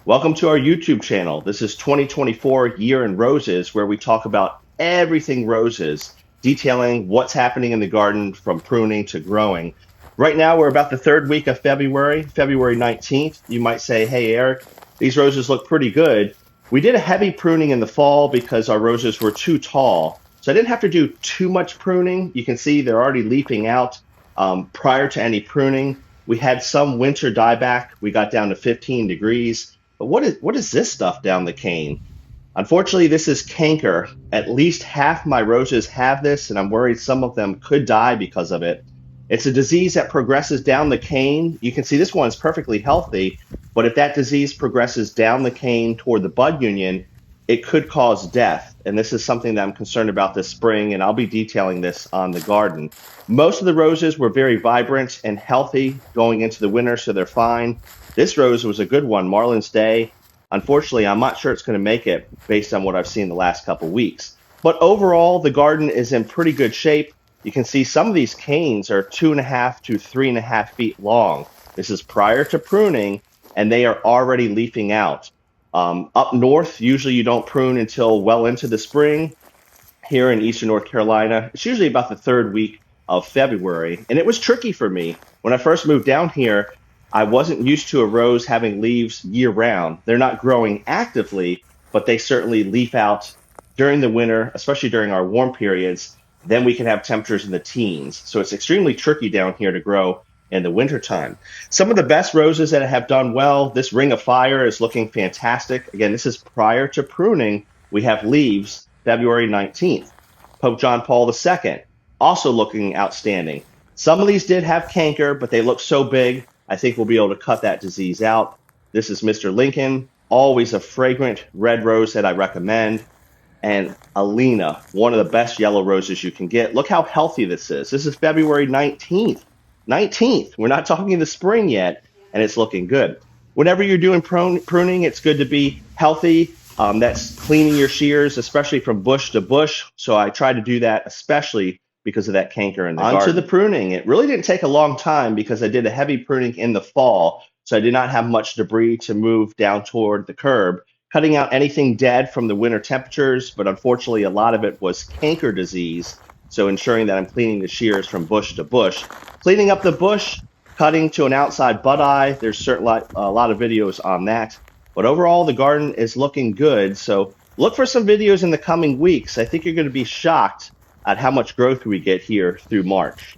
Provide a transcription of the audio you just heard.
Welcome to our YouTube channel. This is 2024 Year in Roses, where we talk about everything roses, detailing what's happening in the garden from pruning to growing. Right now, we're about the third week of February, February 19th. You might say, hey, Eric, these roses look pretty good. We did a heavy pruning in the fall because our roses were too tall. So I didn't have to do too much pruning. You can see they're already leafing out prior to any pruning. We had some winter dieback. We got down to 15 degrees. But what is this stuff down the cane? Unfortunately, this is canker. At least half my roses have this, and I'm worried some of them could die because of it. It's a disease that progresses down the cane. You can see this one is perfectly healthy, but if that disease progresses down the cane toward the bud union, it could cause death. And this is something that I'm concerned about this spring, and I'll be detailing this on the garden. Most of the roses were very vibrant and healthy going into the winter, so they're fine. This rose was a good one, Marlin's Day. Unfortunately, I'm not sure it's going to make it based on what I've seen the last couple weeks. But overall, the garden is in pretty good shape. You can see some of these canes are 2.5 to 3.5 feet long. This is prior to pruning, and they are already leafing out. Up north, usually you don't prune until well into the spring. Here in Eastern North Carolina, it's usually about the third week of February. And it was tricky for me. When I first moved down here, I wasn't used to a rose having leaves year round. They're not growing actively, but they certainly leaf out during the winter, especially during our warm periods. Then we can have temperatures in the teens. So it's extremely tricky down here to grow in the wintertime. Some of the best roses that have done well, this Ring of Fire is looking fantastic. Again, this is prior to pruning. We have leaves February 19th. Pope John Paul II, also looking outstanding. Some of these did have canker, but they look so big, I think we'll be able to cut that disease out. This is Mr. Lincoln, always a fragrant red rose that I recommend. And Alina, one of the best yellow roses you can get. Look how healthy this is. This is February 19th. 19th. We're not talking the spring yet, and it's looking good. Whenever you're doing pruning, it's good to be healthy. That's cleaning your shears, especially from bush to bush. So I try to do that, especially because of that canker in the garden. On to the pruning. It really didn't take a long time because I did a heavy pruning in the fall, so I did not have much debris to move down toward the curb, cutting out anything dead from the winter temperatures, but unfortunately a lot of it was canker disease, so ensuring that I'm cleaning the shears from bush to bush. Cleaning up the bush, cutting to an outside bud eye, there's certainly a lot of videos on that. But overall, the garden is looking good, so look for some videos in the coming weeks. I think you're going to be shocked at how much growth we get here through March.